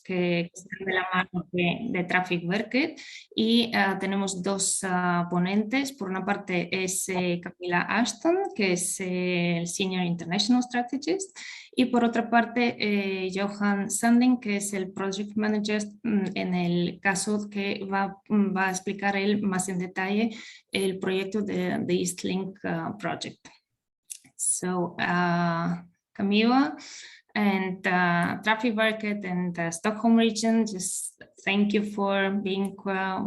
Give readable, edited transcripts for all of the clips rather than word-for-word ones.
que están de la mano de Trafikverket y tenemos dos ponentes. Por una parte es Camilla Ashton, que es el Senior International Strategist, y por otra parte Johan Sanding, que es el Project Manager en el caso que va a explicar él más en detalle el proyecto de East Link Project. So, Camilla and Trafikverket and Stockholm region, just thank you for being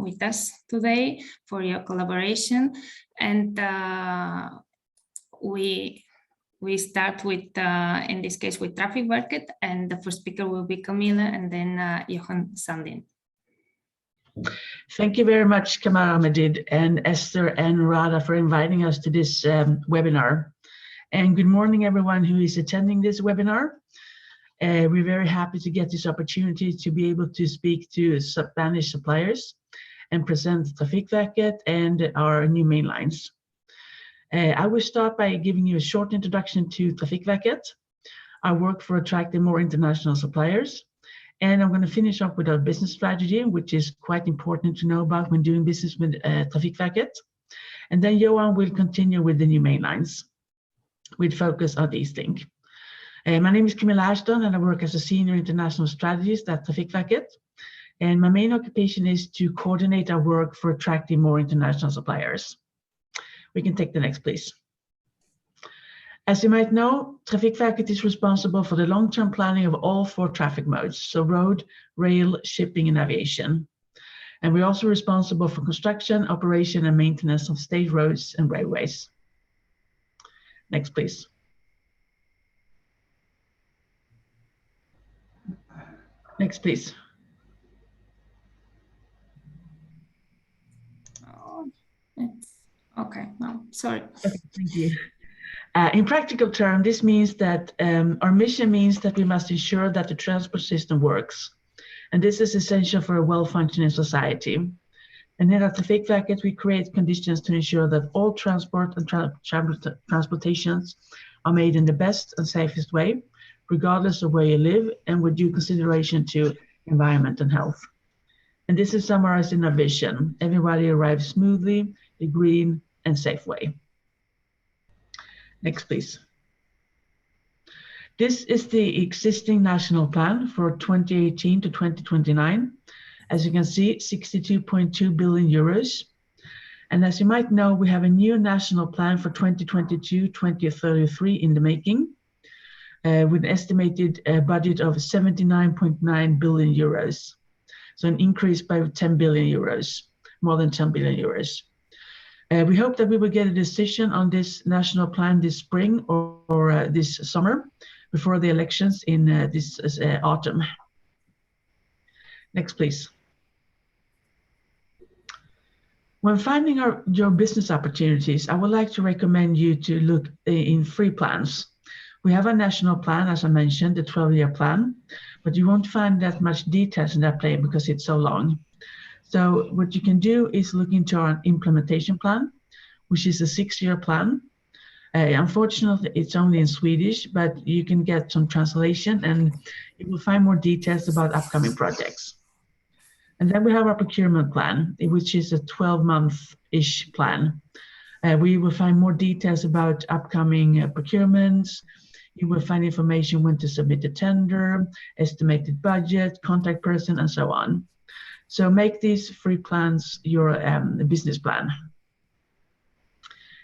with us today, for your collaboration. And we start with, in this case, with Trafikverket, and the first speaker will be Camilla and then Johan Sandin. Thank you very much, Kamara Medid and Esther and Rada for inviting us to this webinar. And good morning, everyone who is attending this webinar. We're very happy to get this opportunity to be able to speak to Spanish suppliers and present Trafikverket and our new main lines. I will start by giving you a short introduction to Trafikverket, our work for attracting more international suppliers. And I'm going to finish up with our business strategy, which is quite important to know about when doing business with Trafikverket. And then Johan will continue with the new main lines with focus on these things. My name is Camilla Ashton, and I work as a senior international strategist at Trafikverket. And my main occupation is to coordinate our work for attracting more international suppliers. We can take the next, please. As you might know, Trafikverket is responsible for the long-term planning of all 4 traffic modes, so road, rail, shipping, and aviation. And we're also responsible for construction, operation, and maintenance of state roads and railways. Next, please. Next, please. Oh, okay, no, sorry. Okay, thank you. In practical terms, this means that our mission means that we must ensure that the transport system works. And this is essential for a well-functioning society. And here at Trafikverket, we create conditions to ensure that all transport and transportations are made in the best and safest way, regardless of where you live and with due consideration to environment and health. And this is summarized in our vision: everybody arrives smoothly, a green and safe way. Next, please. This is the existing national plan for 2018 to 2029. As you can see, 62.2 billion euros. And as you might know, we have a new national plan for 2022-2033 in the making, with an estimated budget of 79.9 billion euros. So an increase by 10 billion euros, more than 10 billion euros. We hope that we will get a decision on this national plan this spring or this summer before the elections in this autumn. Next, please. When finding your business opportunities, I would like to recommend you to look in 3 plans. We have a national plan, as I mentioned, the 12-year plan, but you won't find that much details in that plan because it's so long. So what you can do is look into our implementation plan, which is a 6-year plan. Unfortunately, it's only in Swedish, but you can get some translation and you will find more details about upcoming projects. And then we have our procurement plan, which is a 12-month-ish plan. We will find more details about upcoming procurements. You will find information when to submit a tender, estimated budget, contact person, and so on. So make these 3 plans your business plan.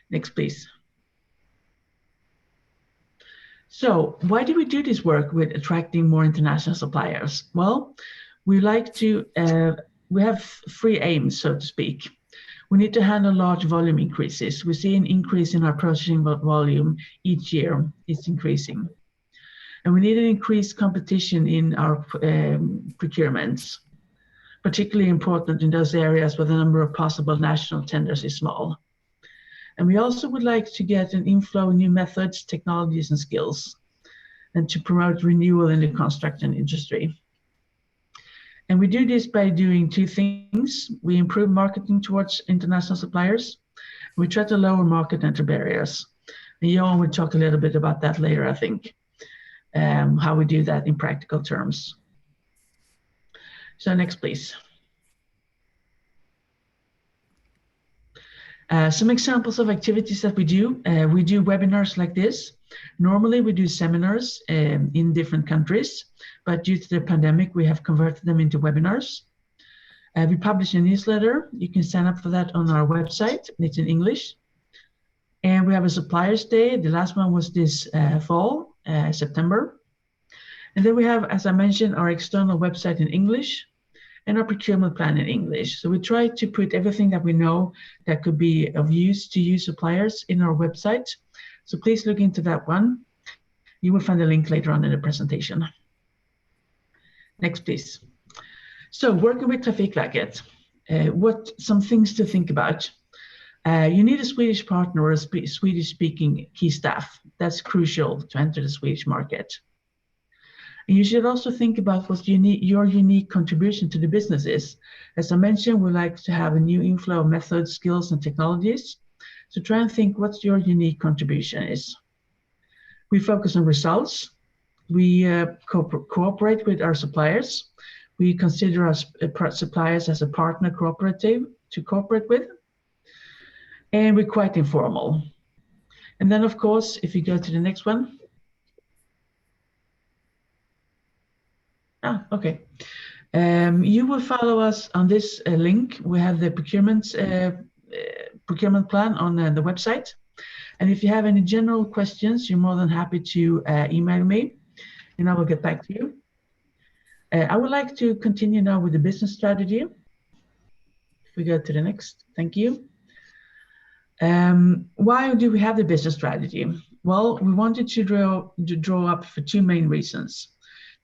Next, please. So why do we do this work with attracting more international suppliers? Well, we like to, we have 3 aims, so to speak. We need to handle large volume increases. We see an increase in our purchasing volume each year. It's increasing. And we need an increased competition in our procurements, particularly important in those areas where the number of possible national tenders is small. And we also would like to get an inflow of new methods, technologies, and skills, and to promote renewal in the construction industry. And we do this by doing 2 things. We improve marketing towards international suppliers. We try to lower market entry barriers. And Johan will talk a little bit about that later, I think, how we do that in practical terms. So next, please. Some examples of activities that we do. We do webinars like this. Normally we do seminars in different countries, but due to the pandemic, we have converted them into webinars. We publish a newsletter. You can sign up for that on our website. It's in English. And we have a suppliers day. The last one was this fall, September. And then we have, as I mentioned, our external website in English and our procurement plan in English. So we try to put everything that we know that could be of use to you suppliers in our website. So please look into that one. You will find a link later on in the presentation. Next, please. So working with Trafikverket, some things to think about. You need a Swedish partner or a Swedish-speaking key staff. That's crucial to enter the Swedish market. And you should also think about what your unique contribution to the business is. As I mentioned, we like to have a new inflow of methods, skills, and technologies. So try and think what your unique contribution is. We focus on results. We cooperate with our suppliers. We consider our suppliers as a partner cooperative to cooperate with. And we're quite informal. And then, of course, if you go to the next one. Okay. You will follow us on this link. We have the procurement plan on the website. And if you have any general questions, you're more than happy to email me, and I will get back to you. I would like to continue now with the business strategy. If we go to the next, thank you. Why do we have the business strategy? Well, we wanted to draw up for two main reasons: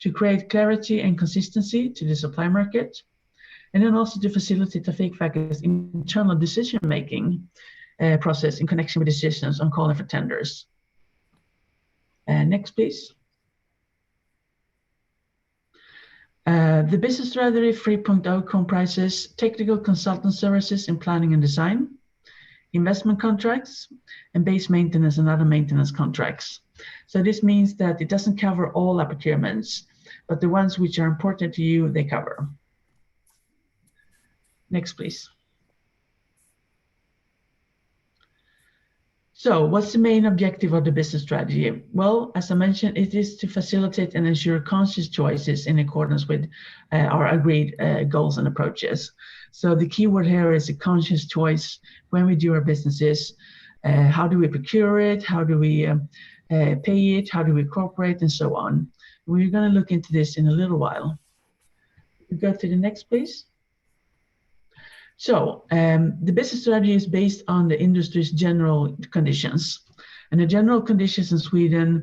to create clarity and consistency to the supply market, and then also to facilitate Trafikverket's internal decision-making process in connection with decisions on calling for tenders. Next, please. The business strategy 3.0 comprises technical consultant services in planning and design, investment contracts, and base maintenance and other maintenance contracts. So this means that it doesn't cover all our procurements, but the ones which are important to you, they cover. Next, please. So what's the main objective of the business strategy? Well, as I mentioned, it is to facilitate and ensure conscious choices in accordance with our agreed goals and approaches. So the key word here is a conscious choice when we do our businesses. How do we procure it? How do we pay it? How do we cooperate? And so on. We're going to look into this in a little while. We go to the next, please. So the business strategy is based on the industry's general conditions. And the general conditions in Sweden,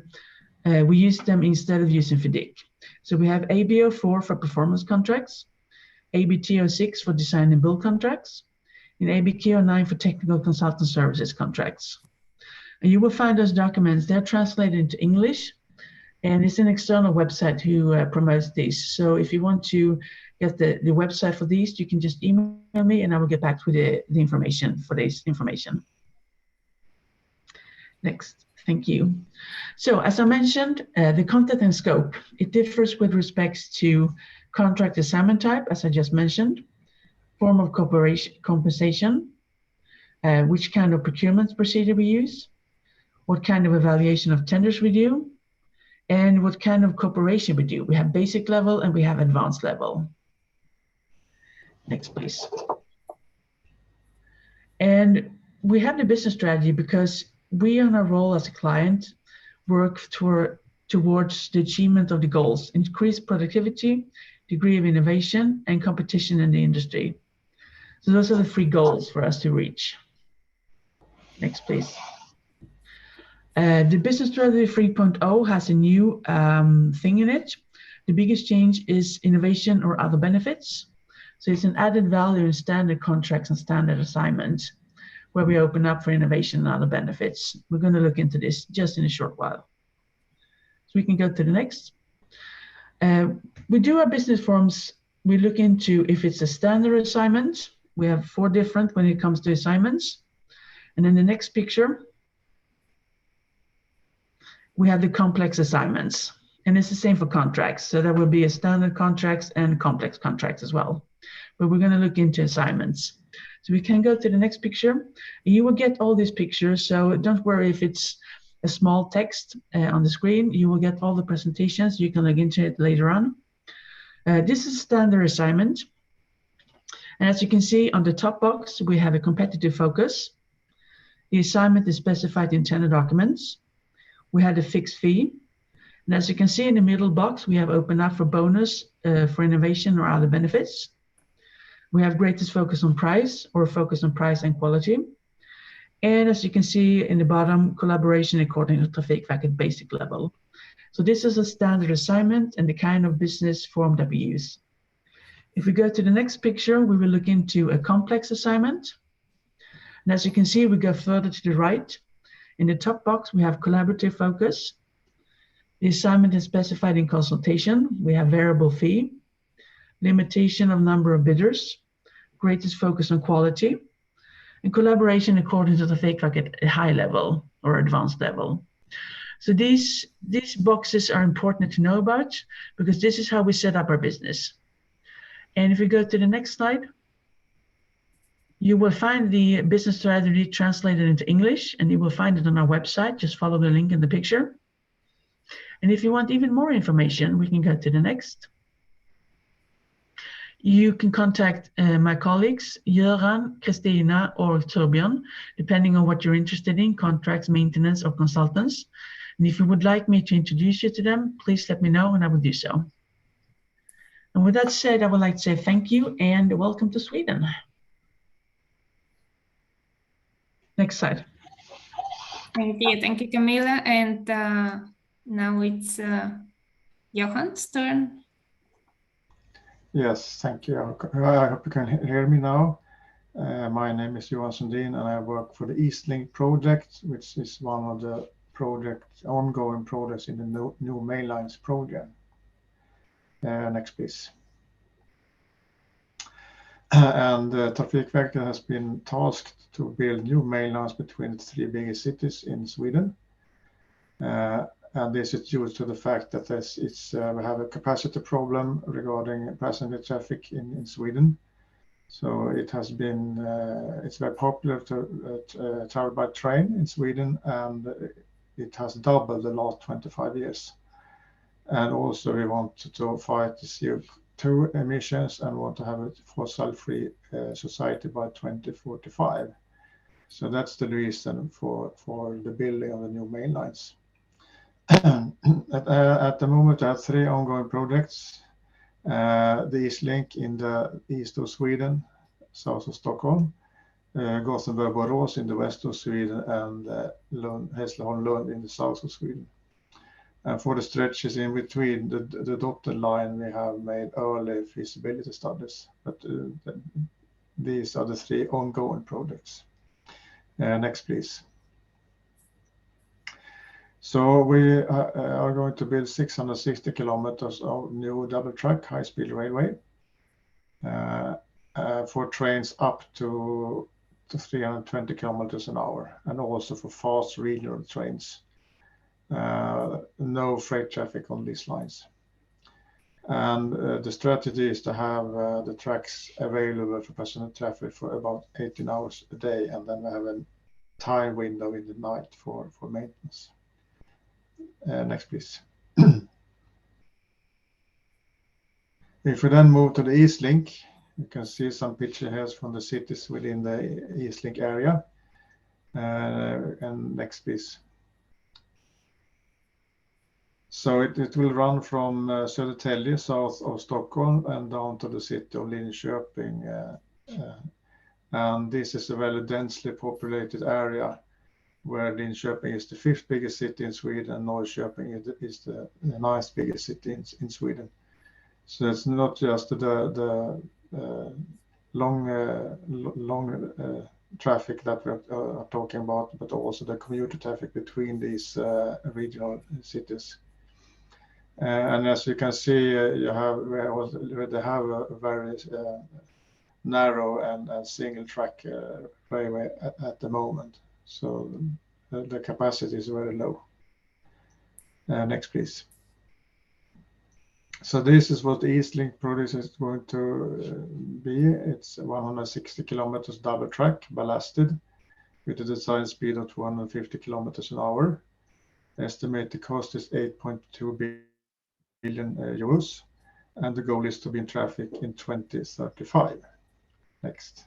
we use them instead of using FIDIC. So we have ABO4 for performance contracts, ABTO6 for design and build contracts, and ABKO9 for technical consultant services contracts. And you will find those documents, they're translated into English, and it's an external website who promotes these. So if you want to get the website for these, you can just email me and I will get back with the information for this information. Next, thank you. So as I mentioned, the content and scope, it differs with respects to contract assignment type, as I just mentioned, form of compensation, which kind of procurement procedure we use, what kind of evaluation of tenders we do, and what kind of cooperation we do. We have basic level and we have advanced level. Next, please. And we have the business strategy because we, on our role as a client, work towards the achievement of the goals, increased productivity, degree of innovation, and competition in the industry. So those are the three goals for us to reach. Next, please. The business strategy 3.0 has a new thing in it. The biggest change is innovation or other benefits. So it's an added value in standard contracts and standard assignments where we open up for innovation and other benefits. We're going to look into this just in a short while. So we can go to the next. We do our business forms. We look into if it's a standard assignment. We have 4 different when it comes to assignments. And in the next picture, we have the complex assignments. And it's the same for contracts. So there will be a standard contracts and complex contracts as well. But we're going to look into assignments. So we can go to the next picture. You will get all these pictures, so don't worry if it's a small text on the screen. You will get all the presentations. You can look into it later on. This is a standard assignment. And as you can see on the top box, we have a competitive focus. The assignment is specified in tender documents. We had a fixed fee. And as you can see in the middle box, we have opened up for bonus for innovation or other benefits. We have greatest focus on price or focus on price and quality. And as you can see in the bottom, collaboration according to Trafikverket basic level. So this is a standard assignment and the kind of business form that we use. If we go to the next picture, we will look into a complex assignment. And as you can see, we go further to the right. In the top box, we have collaborative focus. The assignment is specified in consultation. We have variable fee, limitation of number of bidders, greatest focus on quality, and collaboration according to the Trafikverket at a high level or advanced level. So these boxes are important to know about because this is how we set up our business. And if we go to the next slide, you will find the business strategy translated into English, and you will find it on our website. Just follow the link in the picture. And if you want even more information, we can go to the next. You can contact my colleagues, Göran, Christina, or Torbjörn, depending on what you're interested in, contracts, maintenance, or consultants. And if you would like me to introduce you to them, please let me know and I will do so. And with that said, I would like to say thank you and welcome to Sweden. Next slide. Thank you, Camilla. And now it's Johan's turn. Yes, thank you. I hope you can hear me now. My name is Johan Sundin and I work for the Eastlink project, which is one of the ongoing projects in the new main lines project. Next, please. And Trafikverket has been tasked to build new main lines between the three biggest cities in Sweden. And this is due to the fact that we have a capacity problem regarding passenger traffic in Sweden. So it has been, it's very popular to travel by train in Sweden, and it has doubled the last 25 years. And also we want to fight the CO2 emissions and want to have a fossil-free society by 2045. So that's the reason for the building of the new main lines. At the moment, I have three ongoing projects. The Eastlink in the east of Sweden, south of Stockholm, Gothenburg-Borås in the west of Sweden, and Hässleholm-Lund in the south of Sweden. And for the stretches in between the dotted line, we have made early feasibility studies, but these are the three ongoing projects. Next, please. So we are going to build 660 kilometers of new double track high-speed railway for trains up to 320 kilometers an hour, and also for fast regional trains. No freight traffic on these lines. And the strategy is to have the tracks available for passenger traffic for about 18 hours a day, and then we have a time window in the night for maintenance. Next, please. If we then move to the Eastlink, you can see some pictures here from the cities within the Eastlink area. And next, please. So it will run from Södertälje, south of Stockholm, and down to the city of Linköping. And this is a very densely populated area, where Linköping is the fifth biggest city in Sweden, and Norrköping is the ninth biggest city in Sweden. So it's not just the long traffic that we are talking about, but also the commuter traffic between these regional cities. And as you can see, they have a very narrow and single track railway at the moment. So the capacity is very low. Next, please. So this is what the East Link project is going to be. It's 160 kilometers double track, ballasted, with a design speed of 250 kilometers an hour. Estimated cost is 8.2 billion euros, and the goal is to be in traffic in 2035. Next.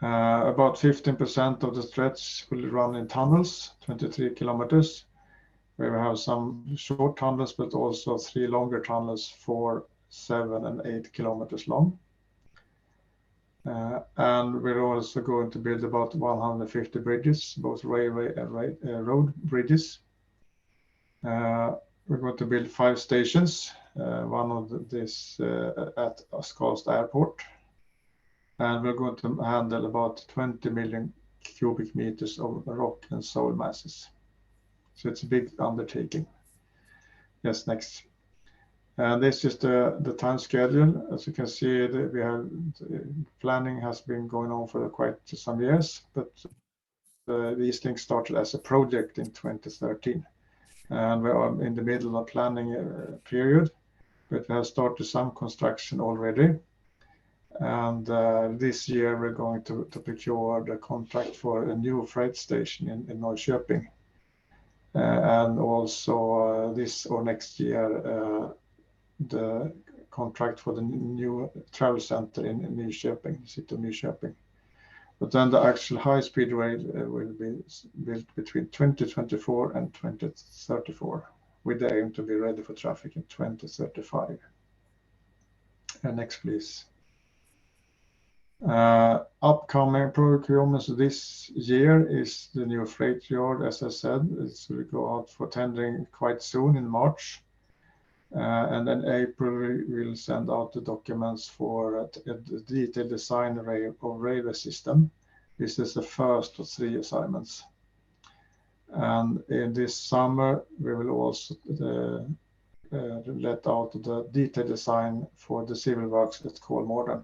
About 15% of the stretch will run in tunnels, 23 kilometers. We have some short tunnels, but also 3 longer tunnels, 4, 7, and 8 kilometers long. And we're also going to build about 150 bridges, both railway and road bridges. We're going to build 5 stations, one of this at Skavsta Airport. And we're going to handle about 20 million cubic meters of rock and soil masses. So it's a big undertaking. Yes, next. And this is the time schedule. As you can see, planning has been going on for quite some years, but these things started as a project in 2013. And we are in the middle of planning period, but we have started some construction already. And this year we're going to procure the contract for a new freight station in Norrköping. And also this or next year, the contract for the new travel center in Nyköping, the city of Nyköping. But then the actual high-speed rail will be built between 2024 and 2034, with the aim to be ready for traffic in 2035. And next, please. Upcoming procurements this year is the new freight yard. As I said, it will go out for tendering quite soon in March. And then April we will send out the documents for a detailed design of railway system. This is the first of 3 assignments. And in this summer we will also let out the detailed design for the civil works at Kolmården.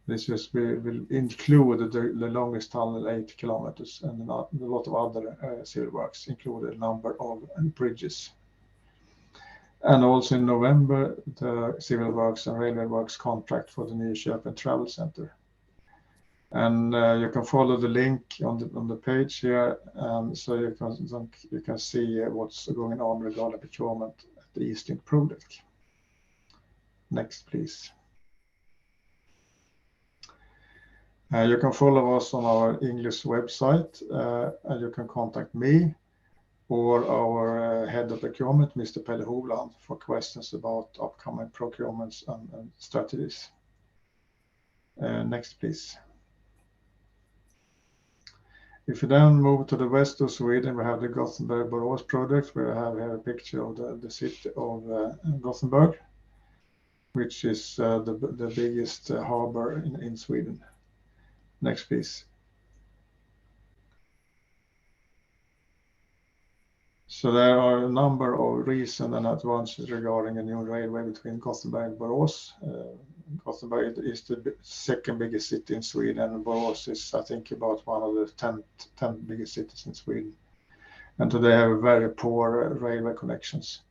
This will include the longest tunnel, 8 kilometers, and a lot of other civil works, include a number of bridges. And also in November, the civil works and railway works contract for the Nyköping travel center. And you can follow the link on the page here, so you can see what's going on regarding procurement at the East Link project. Next, please. You can follow us on our English website, and you can contact me or our head of procurement, Mr. Pelle Hovland, for questions about upcoming procurements and strategies. Next, please. If you then move to the west of Sweden, we have the Gothenburg-Borås project, where I have here a picture of the city of Gothenburg, which is the biggest harbor in Sweden. Next, please. So there are a number of reasons and advantages regarding a new railway between Gothenburg and Borås. Gothenburg is the second biggest city in Sweden, and Borås is, I think, about one of the 10 biggest cities in Sweden. And today have very poor railway connections.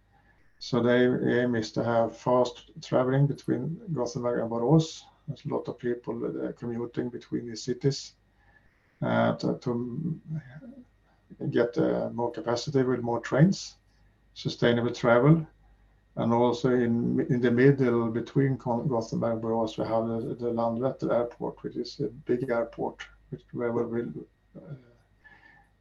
So the aim is to have fast traveling between Gothenburg and Borås. There's a lot of people commuting between these cities to get more capacity with more trains, sustainable travel. And also in the middle between Gothenburg and Borås, we have the Landvetter airport, which is a big airport, where we will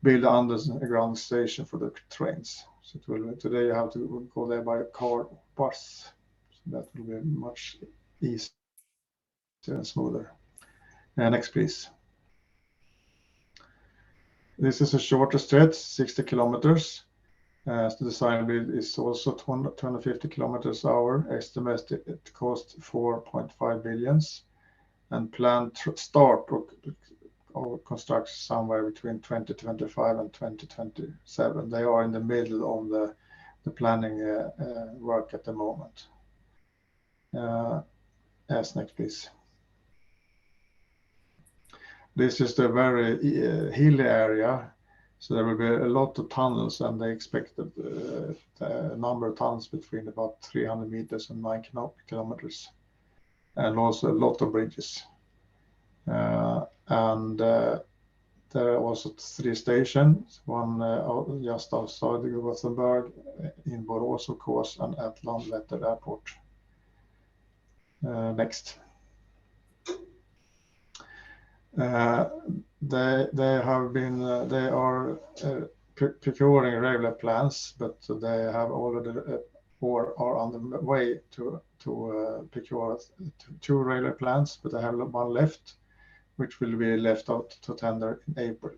build an underground station for the trains. So today you have to go there by car or bus. So that will be much easier and smoother. Next, please. This is a shorter stretch, 60 kilometers. The design build is also 250 kilometers an hour. Estimated cost 4.5 billion, and planned start of construction somewhere between 2025 and 2027. They are in the middle of the planning work at the moment. Yes, next, please. This is the very hilly area, So there will be a lot of tunnels, and they expect the number of tunnels between about 300 meters and 9 kilometers, and also a lot of bridges. There are also 3 stations, one just outside Gothenburg, in Borås, of course, and at Landvetter Airport. Next. They are procuring regular plans, but they have already or are on the way to procure 2 regular plans, but they have 1 left, which will be left out to tender in April.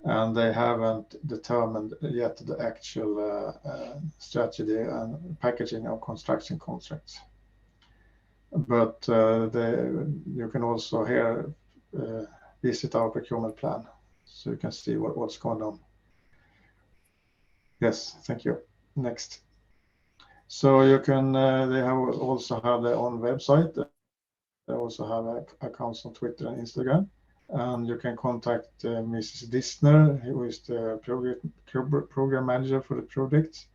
And they haven't determined yet the actual strategy and packaging of construction contracts. But you can also here visit our procurement plan, so you can see what's going on. Yes, thank you. Next. So you can, they also have their own website. They also have accounts on Twitter and Instagram. And you can contact Mrs. Dissner, who is the program manager for the project,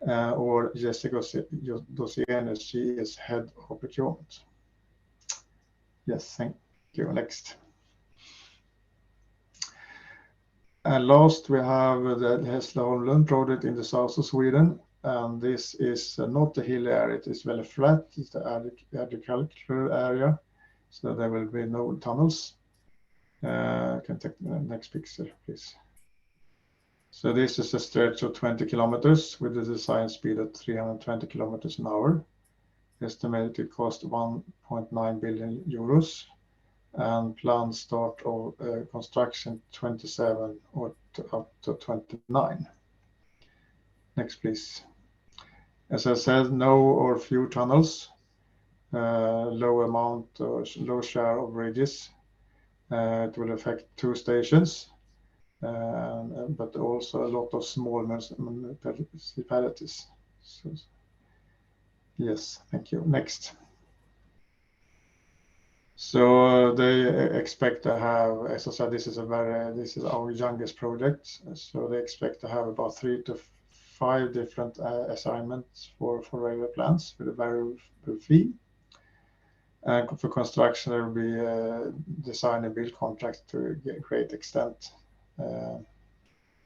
or Jessica Dosienes, she is head of procurement. Yes, thank you. Next. And last, we have the Hässleholm project in the south of Sweden. And this is not a hilly area, it is very flat, it's the agricultural area, so there will be no tunnels. Can take the next picture, please. So this is a stretch of 20 kilometers with a design speed of 320 kilometers an hour. Estimated cost 1.9 billion euros, and planned start of construction 27 or up to 29. Next, please. As I said, no or few tunnels, low share of bridges. It will affect 2 stations, but also a lot of small municipalities. So, yes, thank you. Next. So they expect to have, as I said, this is our youngest project. So they expect to have about 3 to 5 different assignments for regular plans with a variable fee. And for construction, there will be design and build contracts to a great extent.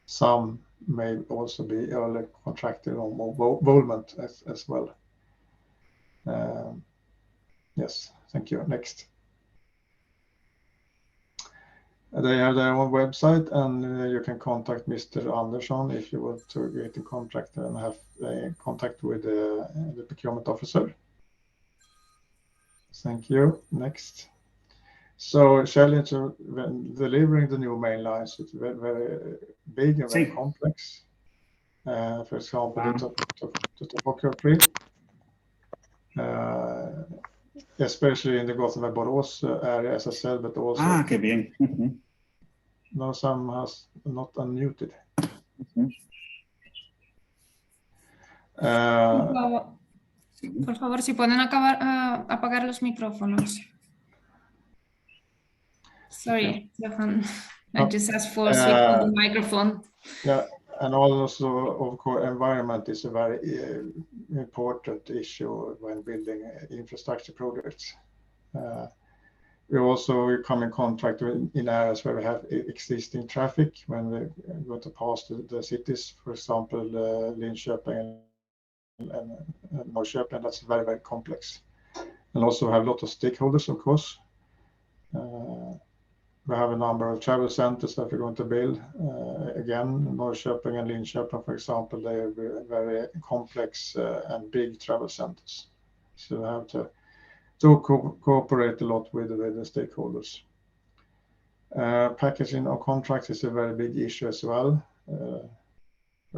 Some may also be early contracted on involvement as well. Yes, thank you. Next. They have their own website, and you can contact Mr. Andersson if you want to get in contact and have contact with the procurement officer. Thank you. Next. So challenge when delivering the new main lines, it's very, very big and very complex. For example, the topography, especially in the Gothenburg-Borås area, as I said, but also... qué bien. No, some has not unmuted. Por favor, si pueden apagar los micrófonos. Sorry, Stefan. I just asked for switch on the microphone. Yeah, and also, of course, environment is a very important issue when building infrastructure projects. We also come in contact in areas where we have existing traffic when we go to pass the cities, for example, Linköping and Norrköping. That's very, very complex. And also have a lot of stakeholders, of course. We have a number of travel centers that we're going to build. Again, Norrköping and Linköping, for example, they are very complex and big travel centers. So we have to cooperate a lot with the stakeholders. Packaging of contracts is a very big issue as well.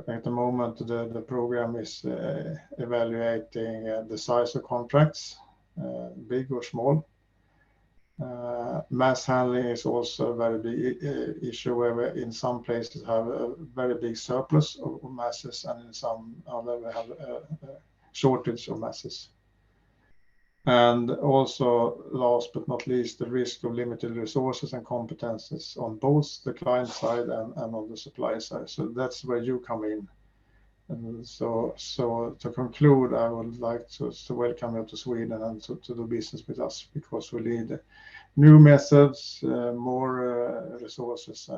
At the moment, the program is evaluating the size of contracts, big or small. Mass handling is also a very big issue where we in some places have a very big surplus of masses, and in some other we have a shortage of masses. And also, last but not least, the risk of limited resources and competences on both the client side and on the supply side. So that's where you come in. And so to conclude, I would like to welcome you to Sweden and to do business with us, because we need new methods, more resources,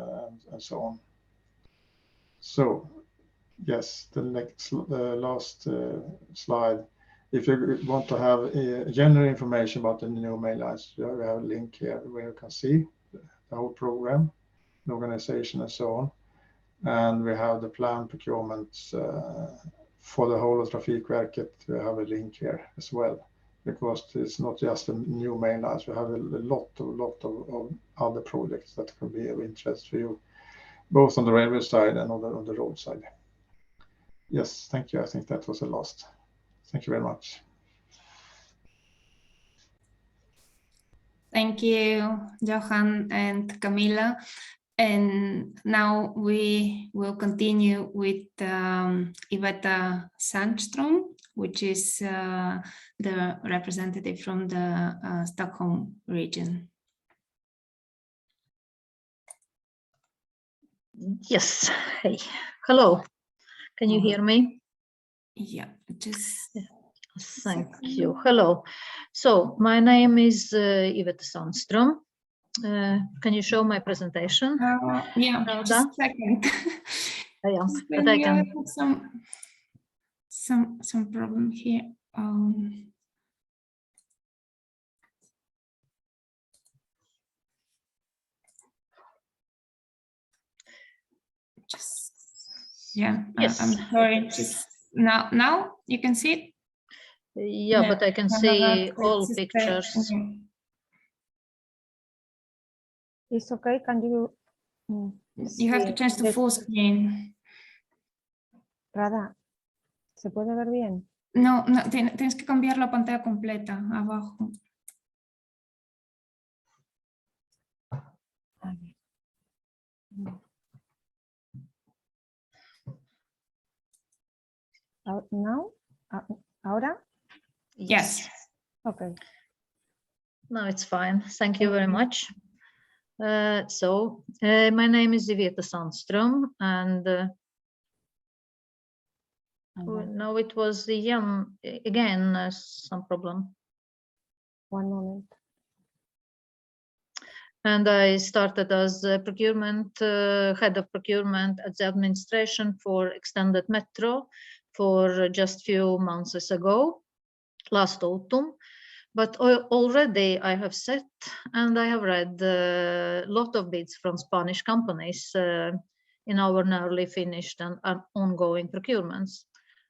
and so on. So yes, the last slide. If you want to have general information about the new main lines, we have a link here where you can see the whole program, the organization, and so on. And we have the planned procurements for the whole of Trafikverket. We have a link here as well, because it's not just the new main lines. We have a lot of other projects that could be of interest for you, both on the railway side and on the road side. Yes, thank you. I think that was the last. Thank you very much. Thank you, Johan and Camilla. And now we will continue with Iveta Sandström, which is the representative from the Stockholm region. Yes. Hey. Hello. Can you hear me? Yeah, just thank you. Hello. So my name is Iveta Sandström. Can you show my presentation? Yeah, just a second. But I can. Some problem here. Just yeah. Yes. I'm sorry. Just now you can see it. Yeah, but I can see all pictures. It's okay. Can you? You have to change to full screen. Rada, ¿se puede ver bien? No, tienes que cambiar la pantalla completa abajo. Now? Ahora? Yes. Okay. No, it's fine. Thank you very much. My name is Iveta Sandström, and no, it was again some problem. One moment. And I started as procurement head of procurement at the administration for extended metro for just few months ago, last autumn. But already I have set and I have read a lot of bids from Spanish companies in our nearly finished and ongoing procurements.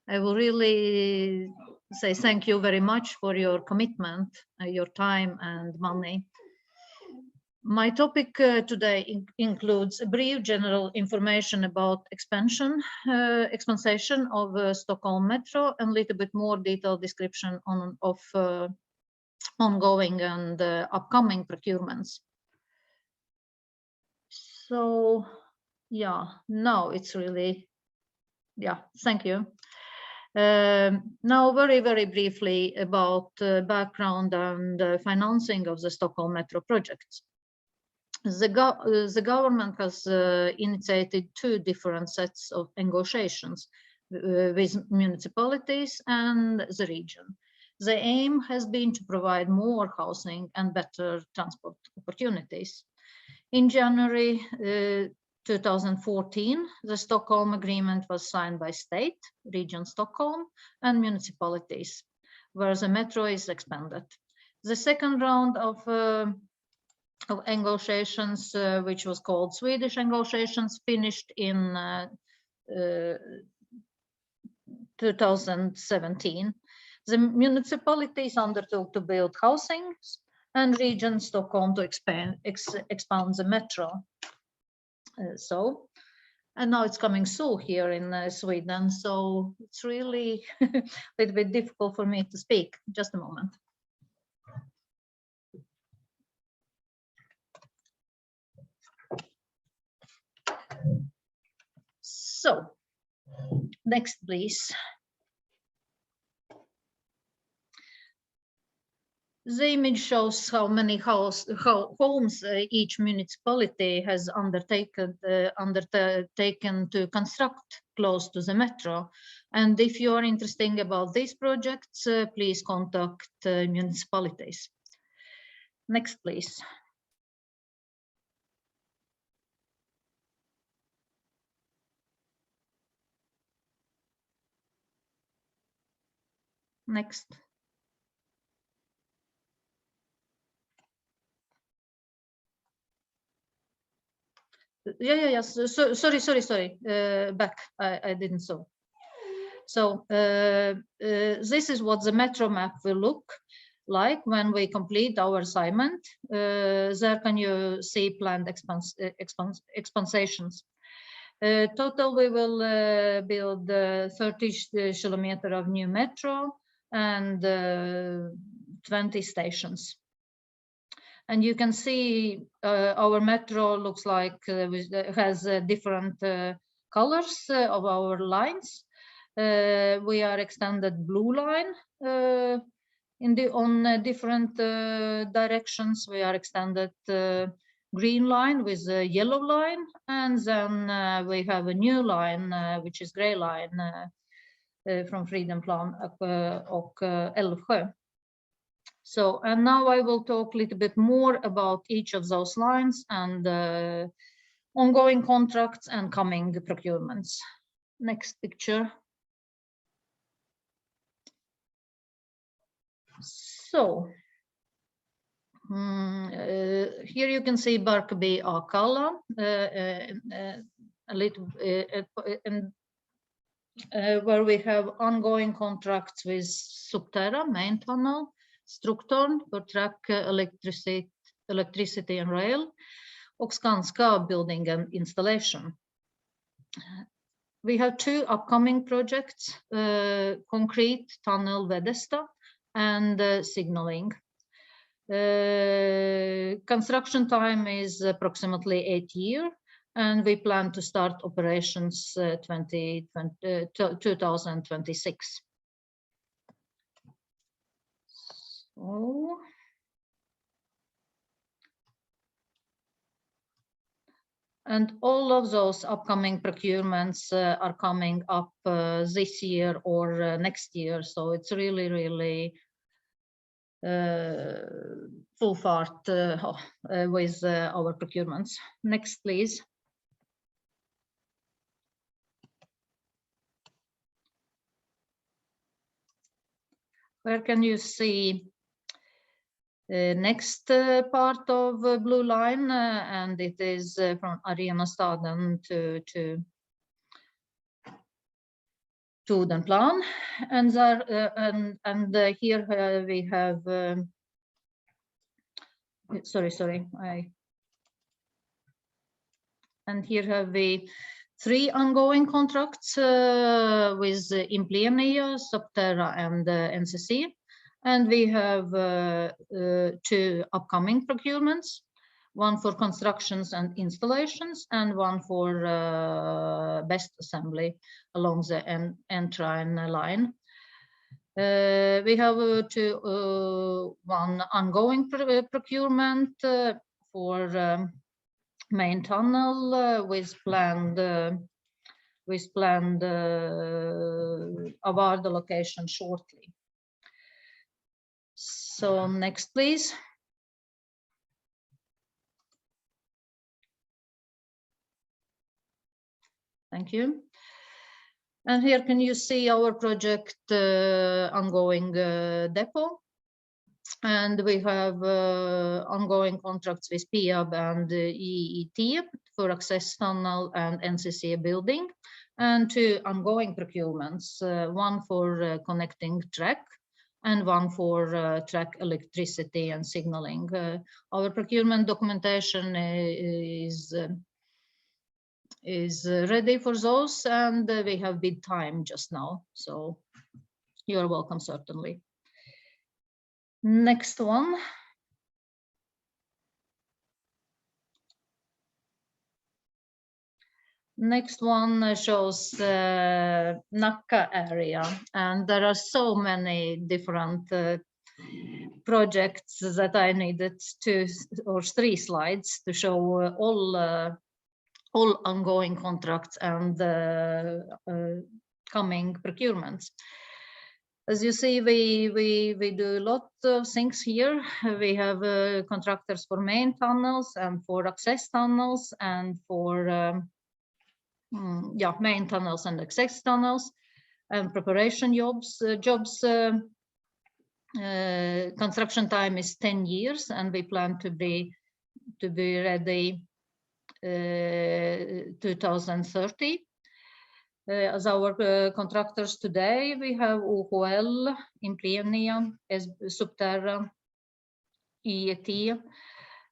I will really say thank you very much for your commitment, your time and money. My topic today includes a brief general information about expansion of Stockholm Metro, and a little bit more detailed description of ongoing and upcoming procurements. So yeah, now it's really, yeah, thank you. Now very briefly about background and financing of the Stockholm Metro project. The government has initiated two different sets of negotiations with municipalities and the region. The aim has been to provide more housing and better transport opportunities. In January 2014, the Stockholm Agreement was signed by state, Region Stockholm, and municipalities, where the metro is expanded. The second round of negotiations, which was called Swedish negotiations, finished in 2017. The municipalities undertook to build housing and Region Stockholm to expand the metro. And now it's coming so here in Sweden, so it's really a little bit difficult for me to speak. Just a moment. So, next, please. The image shows how many homes each municipality has undertaken to construct close to the metro. And if you are interested about these projects, please contact municipalities. Next, please. Next. Yeah. So, sorry. Back. I didn't saw. So this is what the metro map will look like when we complete our assignment. There can you see planned expansions. Total, we will build 30 kilometers of new metro and 20 stations. And you can see our metro looks like has different colors of our lines. We are extended blue line on different directions. We are extended green line with a yellow line, and then we have a new line which is gray line from Fridhemplan och Älvsjö. So, and now I will talk a little bit more about each of those lines and ongoing contracts and coming procurements. Next picture. So, here you can see Barkarby Akalla, a little, where we have ongoing contracts with Subterra, main tunnel, Strukturn for track electricity and rail, och Skanska building and installation. We have two upcoming projects, concrete tunnel Vedesta and signaling. Construction time is approximately 8 years, and we plan to start operations 2026. So, and all of those upcoming procurements are coming up this year or next year. So it's really full fart with our procurements. Next, please. Where can you see next part of blue line, and it is from Arenastaden to Odenplan, and there here we have and here have we 3 ongoing contracts with Implenia, Subterra, and NCC. And we have 2 upcoming procurements, one for constructions and installations, and one for best assembly along the N-train line. We have one ongoing procurement for main tunnel with planned award allocation shortly. So next, please. Thank you. And here can you see our project ongoing depot. And we have ongoing contracts with PIAB and EET for access tunnel and NCC building, and 2 ongoing procurements, one for connecting track and one for track electricity and signaling. Our procurement documentation is ready for those, and we have bid time just now, so you're welcome, certainly. Next one. Next one shows Nacka area, and there are so many different projects that I needed 2 or 3 slides to show all ongoing contracts and coming procurements. As you see, we do a lot of things here. We have contractors for main tunnels and for access tunnels and for main tunnels and access tunnels and preparation jobs. Construction time is 10 years, and we plan to be ready 2030. As our contractors today, we have OHL, Implenia, Subterra, IET,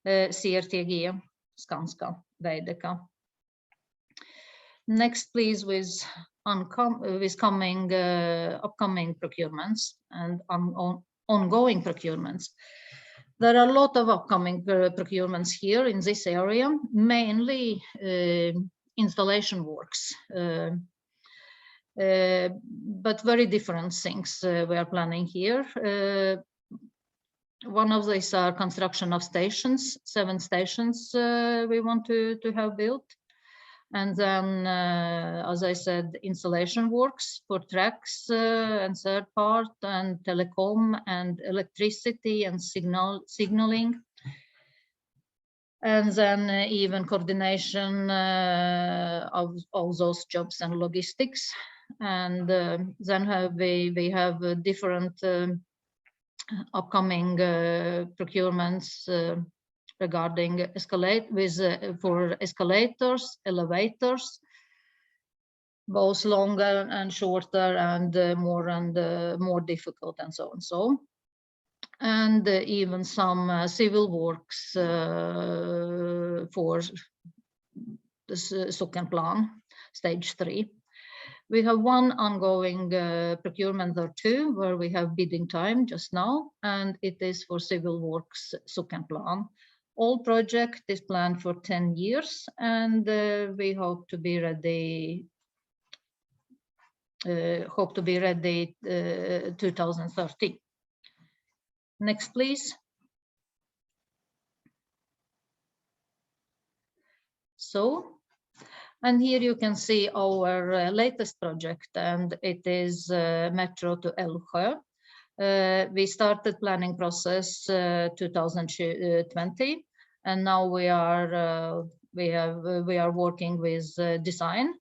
CRTG, Skanska, Veidekke. Next, please, with upcoming procurements and ongoing procurements. There are a lot of upcoming procurements here in this area, mainly installation works, but very different things we are planning here. One of these are construction of stations, 7 stations we want to have built. And then, as I said, installation works for tracks and third part, and telecom and electricity and signaling. And then even coordination of all those jobs and logistics. And then we have different upcoming procurements regarding for escalators, elevators, both longer and shorter and more difficult and so on. And even some civil works for the Sockenplan, stage 3. We have one ongoing procurement or 2 where we have bidding time just now, and it is for civil works Sockenplan. All project is planned for 10 years, and we hope to be ready 2030. Next, please. And here you can see our latest project, and it is Metro to Älvsjö. We started planning process 2020, and now we are working with design.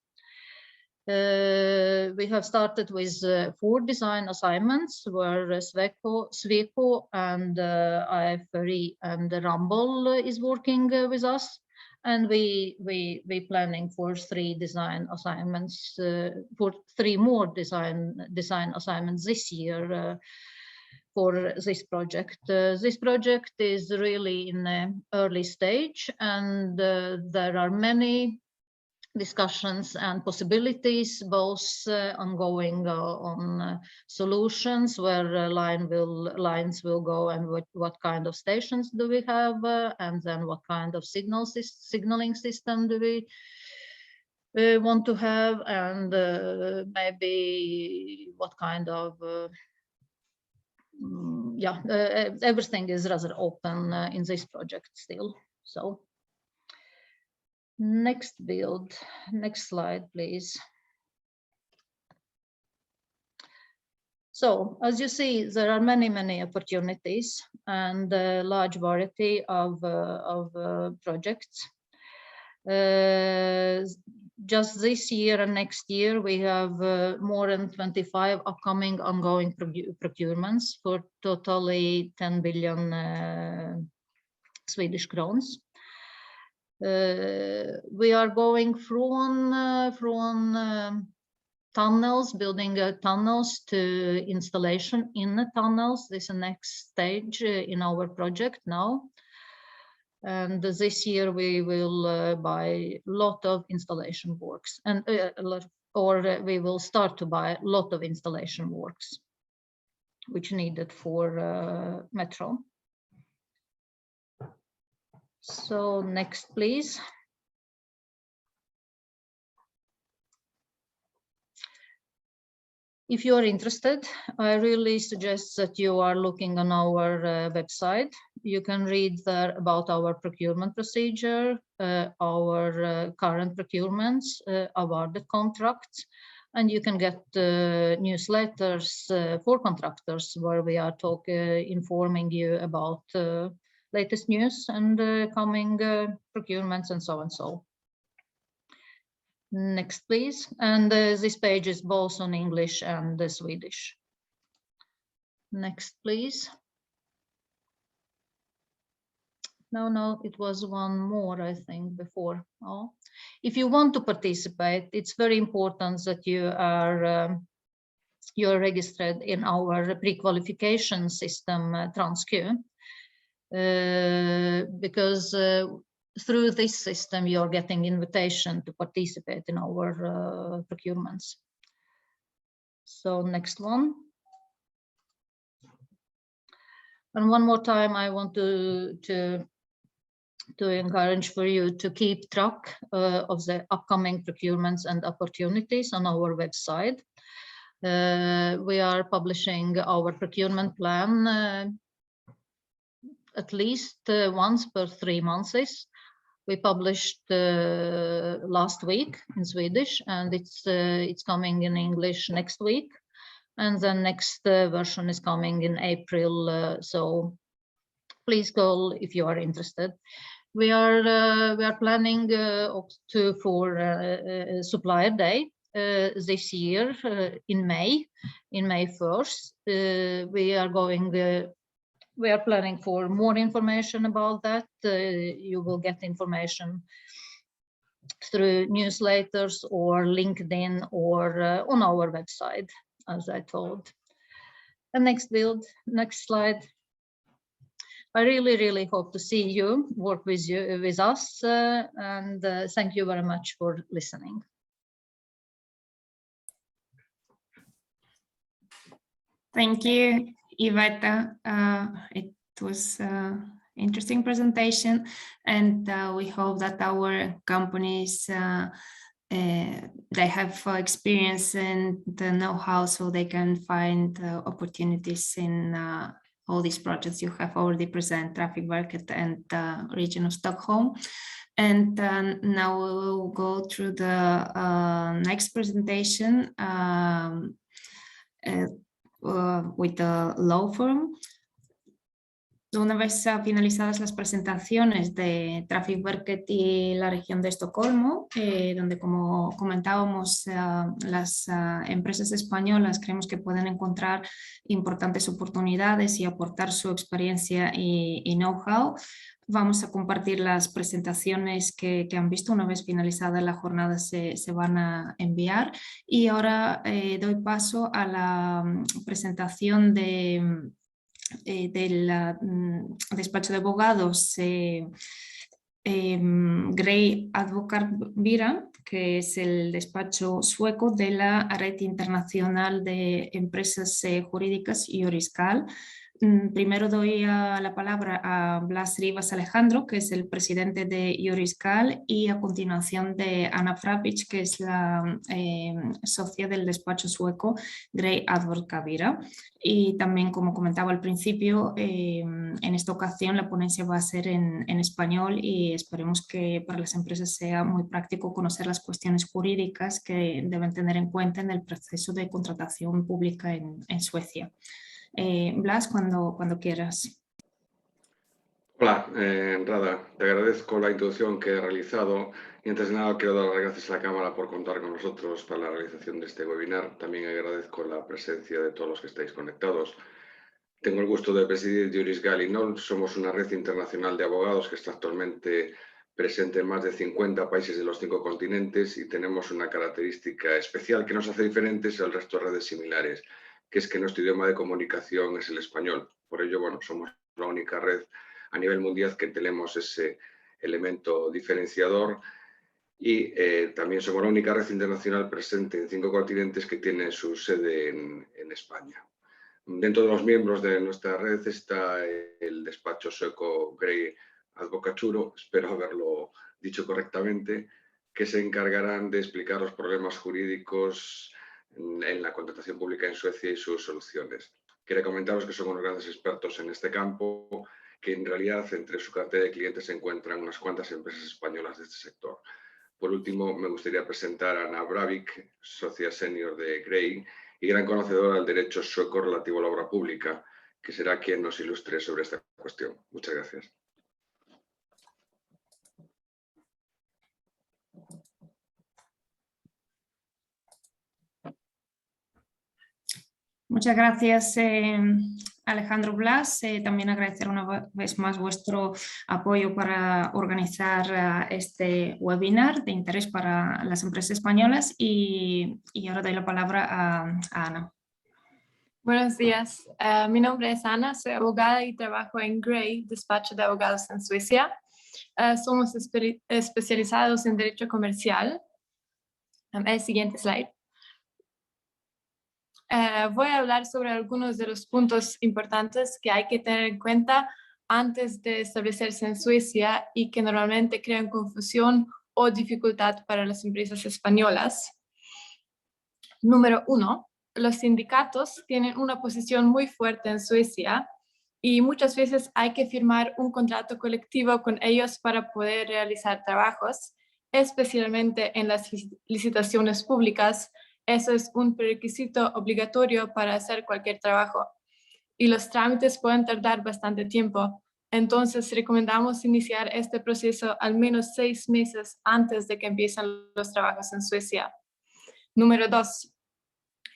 We have started with 4 design assignments where Sueco and AFRI and Ramboll is working with us, and we planning for 3 design assignments, for 3 more design assignments this year for this project. This project is really in an early stage, and there are many discussions and possibilities, both ongoing on solutions where lines will go, and what kind of stations do we have, and then what kind of signaling system do we want to have, and maybe what kind of everything is rather open in this project still. So next slide, please. So as you see, there are many opportunities and a large variety of projects. Just this year and next year, we have more than 25 upcoming ongoing procurements for totally 10 billion Swedish crowns. We are going from tunnels, building tunnels, to installation in the tunnels. This is the next stage in our project now. And this year we will buy a lot of installation works, and we will start to buy a lot of installation works, which needed for Metro. So next, please. If you are interested, I really suggest that you are looking on our website. You can read there about our procurement procedure, our current procurements, awarded contracts, and you can get newsletters for contractors where we are informing you about latest news and coming procurements and so and so. Next, please. And this page is both on English and Swedish. Next, please. No, it was one more, I think, before. Oh. If you want to participate, it's very important that you are registered in our pre-qualification system, TransQ, because through this system, you're getting invitation to participate in our procurements. So next one. And one more time, I want to encourage for you to keep track of the upcoming procurements and opportunities on our website. We are publishing our procurement plan at least once per 3 months. We published last week in Swedish, and it's coming in English next week, and the next version is coming in April. So please call if you are interested. We are planning for Supplier Day this year in May 1st. We are planning for more information about that. You will get information through newsletters or LinkedIn or on our website, as I told. And next slide. I really hope to see you, work with us, and thank you very much for listening. Thank you, Iveta. It was interesting presentation, and we hope that our companies they have experience and the know-how, so they can find opportunities in all these projects you have already presented, Trafikverket and Region of Stockholm. And now we will go through the next presentation with the law firm. Una vez finalizadas las presentaciones de Trafikverket y la región de Estocolmo, donde, como comentábamos, las empresas españolas creemos que pueden encontrar importantes oportunidades y aportar su experiencia y know-how, vamos a compartir las presentaciones que han visto. Una vez finalizada la jornada se van a enviar, y ahora doy paso a la presentación del despacho de abogados Grey Advocat Vira, que es el despacho sueco de la Red Internacional de Empresas Jurídicas Juriscal. Primero doy la palabra a Blas Rivas Alejandro, que es el presidente de Juriscal, y a continuación de Anna Frapic, que es la socia del despacho sueco Grey Advocat Vira. Y también, como comentaba al principio, en esta ocasión la ponencia va a ser en español, y esperemos que para las empresas sea muy práctico conocer las cuestiones jurídicas que deben tener en cuenta en el proceso de contratación pública en Suecia. Blas, cuando quieras. Hola, Rada, te agradezco la introducción que he realizado, y antes de nada quiero dar las gracias a la Cámara por contar con nosotros para la realización de este webinar. También agradezco la presencia de todos los que estáis conectados. Tengo el gusto de presidir Jurisgal y NOL. Somos una red internacional de abogados que está actualmente presente en más de 50 países de los 5 continentes, y tenemos una característica especial que nos hace diferentes al resto de redes similares, que es que nuestro idioma de comunicación es el español. Por ello, bueno, somos la única red a nivel mundial que tenemos ese elemento diferenciador, y también somos la única red internacional presente en 5 continentes que tiene su sede en España. Dentro de los miembros de nuestra red está el despacho sueco Grey Advocaturo, espero haberlo dicho correctamente, que se encargarán de explicar los problemas jurídicos en la contratación pública en Suecia y sus soluciones. Quería comentaros que son unos grandes expertos en este campo, que en realidad entre su cartera de clientes se encuentran unas cuantas empresas españolas de este sector. Por último, me gustaría presentar a Ana Bravik, socia senior de Grey y gran conocedora del derecho sueco relativo a la obra pública, que será quien nos ilustre sobre esta cuestión. Muchas gracias. Muchas gracias, Alejandro Blas. También agradecer una vez más vuestro apoyo para organizar este webinar de interés para las empresas españolas y ahora doy la palabra a Ana. Buenos días, mi nombre es Ana, soy abogada y trabajo en Grey, despacho de abogados en Suecia. Somos especializados en derecho comercial. El siguiente slide. Voy a hablar sobre algunos de los puntos importantes que hay que tener en cuenta antes de establecerse en Suecia y que normalmente crean confusión o dificultad para las empresas españolas. Número 1. Los sindicatos tienen una posición muy fuerte en Suecia y muchas veces hay que firmar un contrato colectivo con ellos para poder realizar trabajos, especialmente en las licitaciones públicas. Eso es un prerequisito obligatorio para hacer cualquier trabajo y los trámites pueden tardar bastante tiempo. Entonces recomendamos iniciar este proceso al menos 6 meses antes de que empiecen los trabajos en Suecia. Número 2.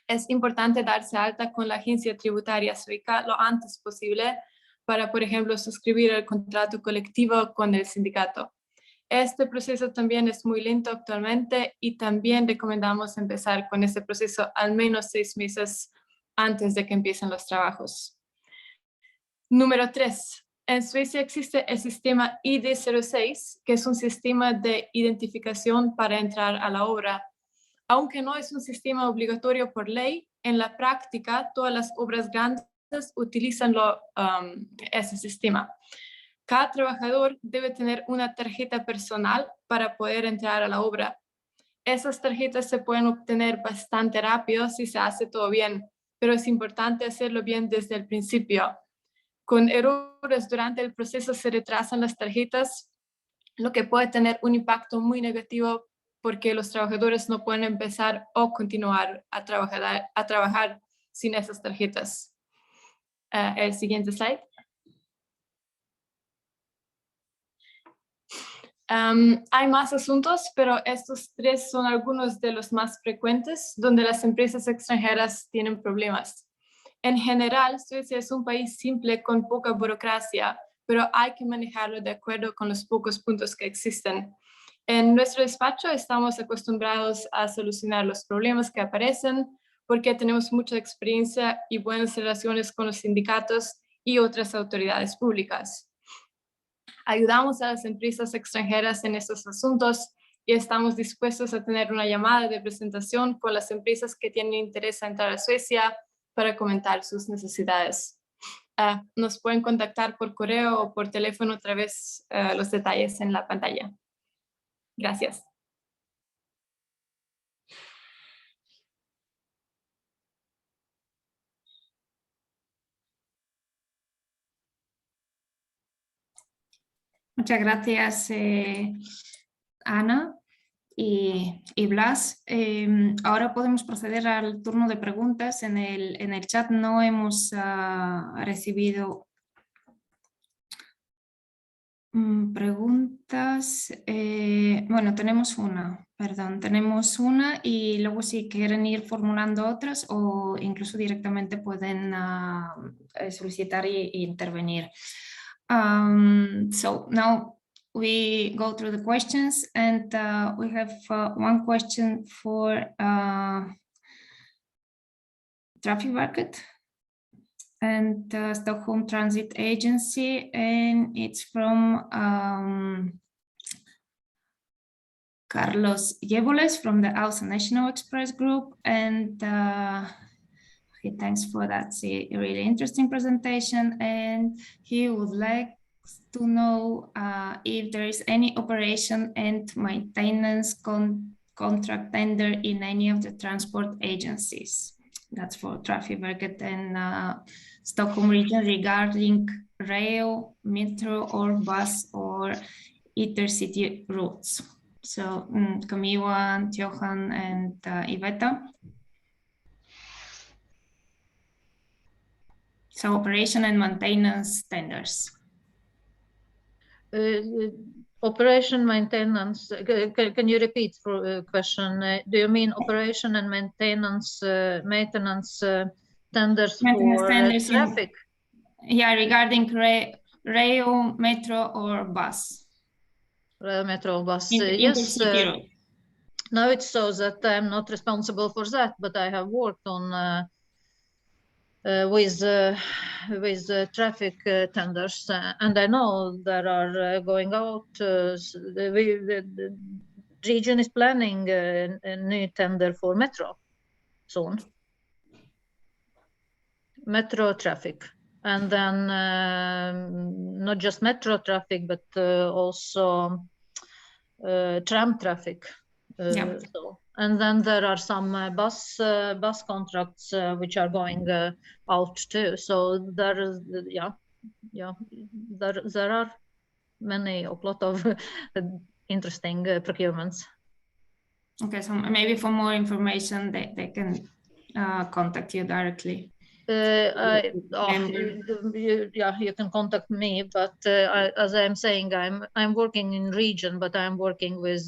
Es importante darse alta con la agencia tributaria sueca lo antes posible para, por ejemplo, suscribir el contrato colectivo con el sindicato. Este proceso también es muy lento actualmente y también recomendamos empezar con este proceso al menos 6 meses antes de que empiecen los trabajos. Número 3. En Suecia existe el sistema ID06, que es un sistema de identificación para entrar a la obra. Aunque no es un sistema obligatorio por ley, en la práctica todas las obras grandes utilizan ese sistema. Cada trabajador debe tener una tarjeta personal para poder entrar a la obra. Esas tarjetas se pueden obtener bastante rápido si se hace todo bien, pero es importante hacerlo bien desde el principio. Con errores durante el proceso se retrasan las tarjetas, lo que puede tener un impacto muy negativo porque los trabajadores no pueden empezar o continuar a trabajar sin esas tarjetas. El siguiente slide. Hay más asuntos, pero estos 3 son algunos de los más frecuentes donde las empresas extranjeras tienen problemas. En general, Suecia es un país simple con poca burocracia, pero hay que manejarlo de acuerdo con los pocos puntos que existen. En nuestro despacho estamos acostumbrados a solucionar los problemas que aparecen porque tenemos mucha experiencia y buenas relaciones con los sindicatos y otras autoridades públicas. Ayudamos a las empresas extranjeras en estos asuntos y estamos dispuestos a tener una llamada de presentación con las empresas que tienen interés en entrar a Suecia para comentar sus necesidades. Nos pueden contactar por correo o por teléfono otra vez, los detalles en la pantalla. Gracias. Muchas gracias, Ana y Blas. Ahora podemos proceder al turno de preguntas. En el chat no hemos recibido preguntas. Bueno, tenemos una y luego si quieren ir formulando otras o incluso directamente pueden solicitar e intervenir. So now we go through the questions and we have one question for Trafikverket and Stockholm Transit Agency, and it's from Carlos Yeboles from the AUSA National Express Group, and he thanks for that really interesting presentation, and he would like to know if there is any operation and maintenance contract tender in any of the transport agencies. That's for Trafikverket and Stockholm region regarding rail, metro, or bus or intercity routes. So Camilla, Johan, and Iveta. So operation and maintenance tenders. Operation maintenance, can you repeat for question? Do you mean operation and maintenance tenders for traffic? Yeah, regarding rail, metro, or bus. Rail, metro, bus. Yes. Now it's so that I'm not responsible for that, but I have worked on with traffic tenders, and I know there are going out. The region is planning a new tender for metro soon. Metro traffic, and then not just metro traffic, but also tram traffic. Yeah. So, and then there are some bus contracts which are going out too. So there is, there are a lot of interesting procurements. Okay, so maybe for more information, they can contact you directly. You can contact me, but as I'm saying, I'm working in region, but I'm working with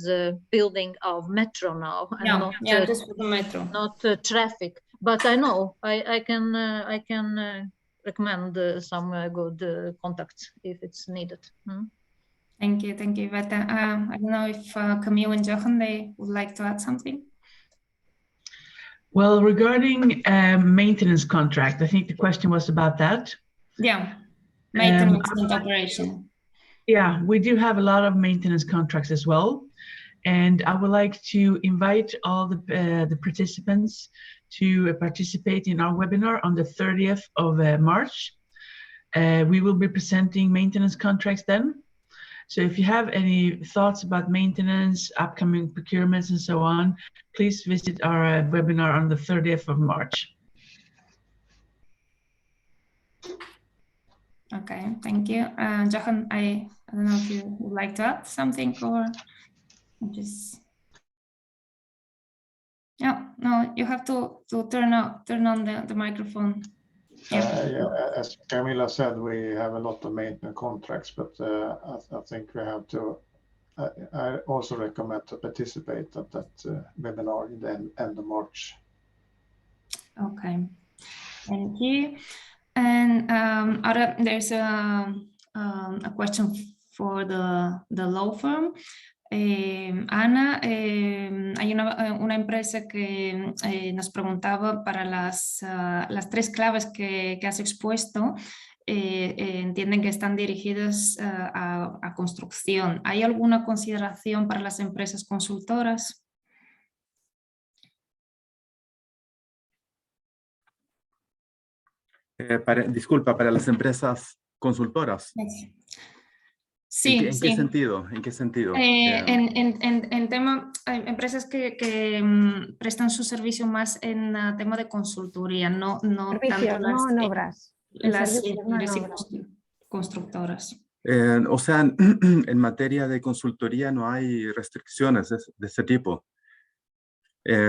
building of metro now, and just for the metro, not traffic. But I know I can recommend some good contacts if it's needed. Thank you, Iveta. I don't know if Camille and Johan, they would like to add something. Well, regarding maintenance contract, I think the question was about that. Yeah, maintenance and operation. Yeah, we do have a lot of maintenance contracts as well. And I would like to invite all the participants to participate in our webinar on the 30th of March. We will be presenting maintenance contracts then. So if you have any thoughts about maintenance, upcoming procurements, and so on, please visit our webinar on the 30th of March. Okay, thank you. Johan, I don't know if you would like to add something or just... No, you have to turn on the microphone. As Camilla said, we have a lot of maintenance contracts, but I think we have to. I also recommend to participate at that webinar in the end of March. Okay, thank you. And there's a question for the law firm. Ana, hay una empresa que nos preguntaba para las 3 claves que has expuesto, entienden que están dirigidas a construcción. ¿Hay alguna consideración para las empresas consultoras? Disculpa, para las empresas consultoras. Sí, ¿En qué sentido? ¿En qué sentido? En tema, empresas que prestan su servicio más en tema de consultoría, no servicios, tanto no obras. las constructoras. O sea, en materia de consultoría no hay restricciones de ese tipo.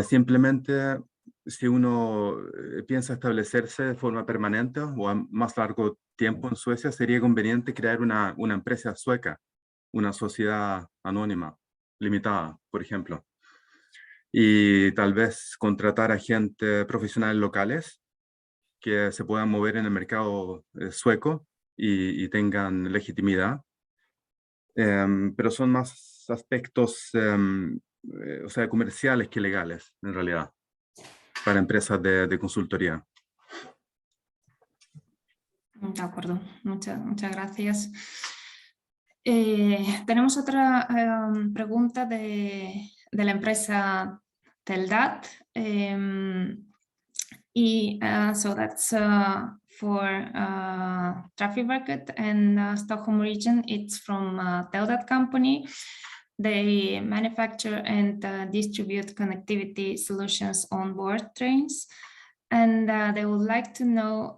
Simplemente, si uno piensa establecerse de forma permanente o a más largo tiempo en Suecia, sería conveniente crear una empresa sueca, una sociedad anónima, limitada, por ejemplo. Y tal vez contratar a gente profesionales locales que se puedan mover en el mercado sueco y tengan legitimidad. Pero son más aspectos o sea, comerciales que legales, en realidad, para empresas de consultoría. De acuerdo, muchas gracias. Tenemos otra pregunta de la empresa Teldat. So that's for Trafikverket and Stockholm region. It's from Teldat company. they manufacture and distribute connectivity solutions on board trains. And they would like to know,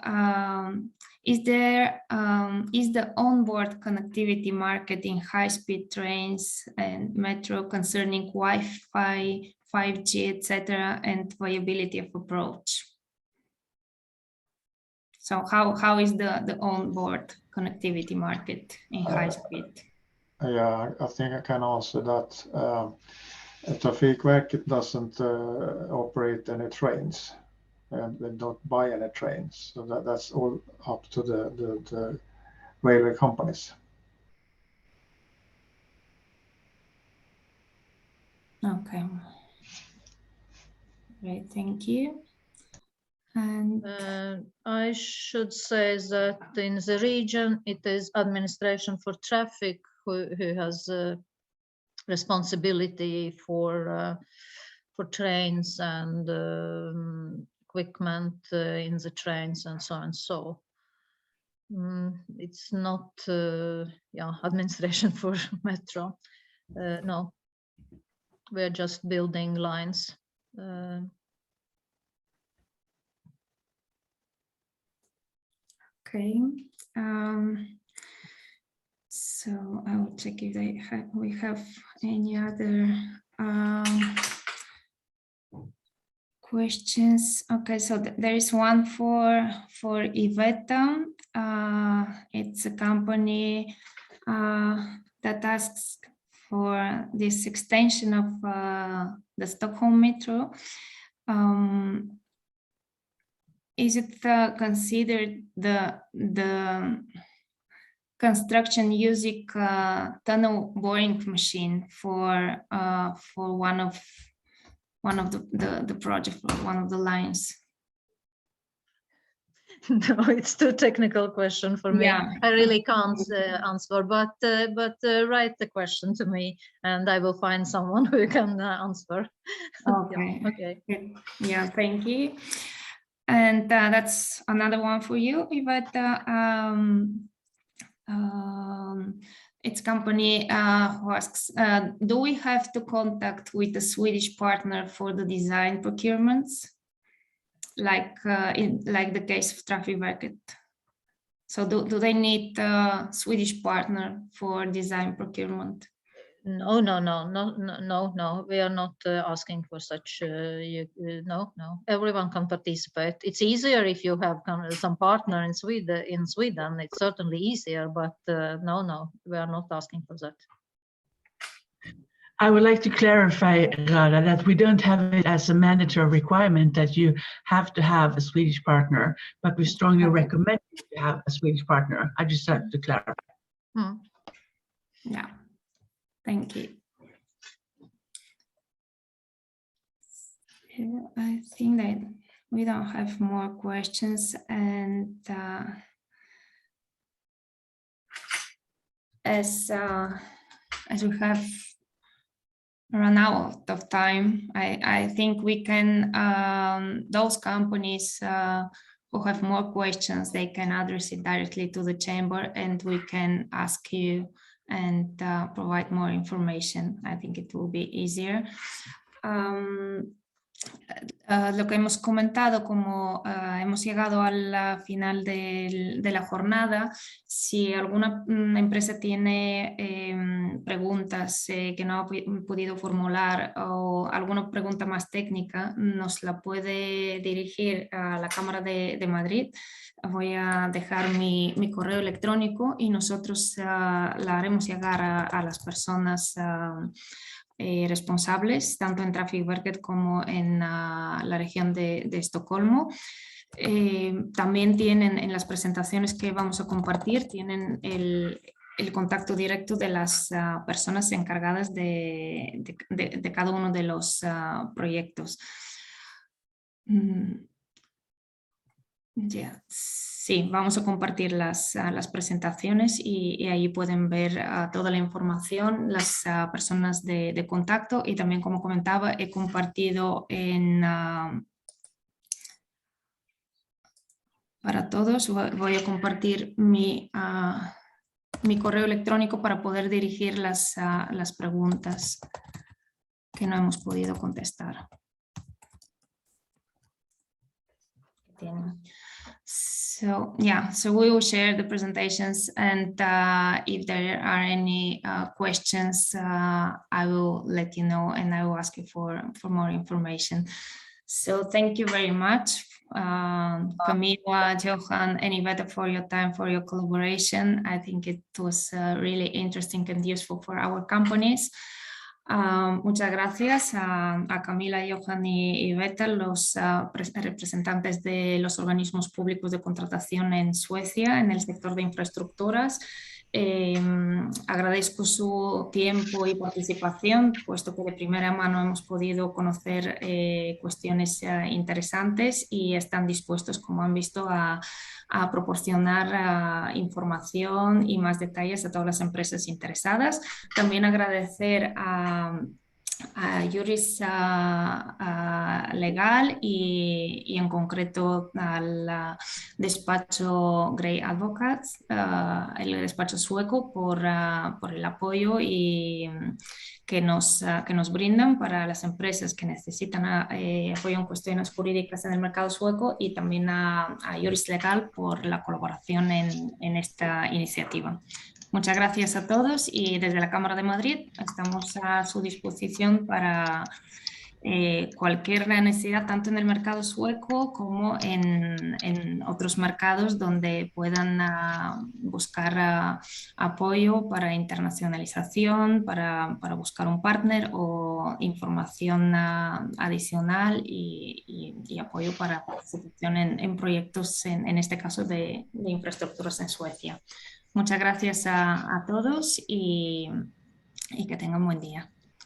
is the onboard connectivity market in high-speed trains and metro concerning Wi-Fi, 5G, etc., and viability of approach? So how is the onboard connectivity market in high speed? Yeah, I think I can answer that. Trafikverket doesn't operate any trains. They don't buy any trains, so that's all up to the railway companies. Okay. Great, thank you. And I should say that in the region, it is administration for traffic who has responsibility for trains and equipment in the trains and so on. So it's not administration for metro. No, we're just building lines. Okay. So I will check if we have any other questions. Okay, so there is one for Iveta. It's a company that asks for this extension of the Stockholm Metro. Is it considered the construction using tunnel boring machine for one of the project, one of the lines? No, it's too technical question for me. Yeah. I really can't answer, but write the question to me and I will find someone who can answer. Okay. Yeah, okay. Yeah, thank you. And that's another one for you, Iveta. It's company who asks, do we have to contact with the Swedish partner for the design procurements, like the case of Trafikverket? So do they need a Swedish partner for design procurement? No. We are not asking for such. No. Everyone can participate. It's easier if you have some partner in Sweden. It's certainly easier, but no. We are not asking for that. I would like to clarify, Rada, that we don't have it as a mandatory requirement that you have to have a Swedish partner, but we strongly recommend you to have a Swedish partner. I just have to clarify. Yeah. Thank you. I think that we don't have more questions, and as we have run out of time, I think we can, those companies who have more questions, they can address it directly to the chamber and we can ask you and provide more information. I think it will be easier. Lo que hemos comentado, como hemos llegado al final de la jornada, si alguna empresa tiene preguntas que no ha podido formular o alguna pregunta más técnica, nos la puede dirigir a la Cámara de Madrid. Voy a dejar mi correo electrónico y nosotros la haremos llegar a las personas responsables, tanto en Trafikverket como en la región de Estocolmo. También tienen en las presentaciones que vamos a compartir, tienen el contacto directo de las personas encargadas de cada uno de los proyectos. Sí, vamos a compartir las presentaciones y ahí pueden ver toda la información, las personas de contacto, y también, como comentaba, he compartido para todos, voy a compartir mi mi correo electrónico para poder dirigir las preguntas que no hemos podido contestar. So yeah, so we will share the presentations, and if there are any questions, I will let you know, and I will ask you for more information. So thank you very much, Camila, Johan, and Iveta, for your time, for your collaboration. I think it was really interesting and useful for our companies. Muchas gracias a Camila, Johan y Iveta, los representantes de los organismos públicos de contratación en Suecia en el sector de infraestructuras. Agradezco su tiempo y participación, puesto que de primera mano hemos podido conocer cuestiones interesantes y están dispuestos, como han visto, a proporcionar información y más detalles a todas las empresas interesadas. También agradecer a Juris Legal y en concreto al despacho Grey Advocates, el despacho sueco, por el apoyo y que nos brindan para las empresas que necesitan apoyo en cuestiones jurídicas en el mercado sueco, y también a Juris Legal por la colaboración en esta iniciativa. Muchas gracias a todos, y desde la Cámara de Madrid estamos a su disposición para cualquier necesidad, tanto en el mercado sueco como en otros mercados donde puedan buscar apoyo para internacionalización, para buscar un partner o información adicional y apoyo para participación en proyectos, en este caso de infraestructuras en Suecia. Muchas gracias a todos y que tengan buen día.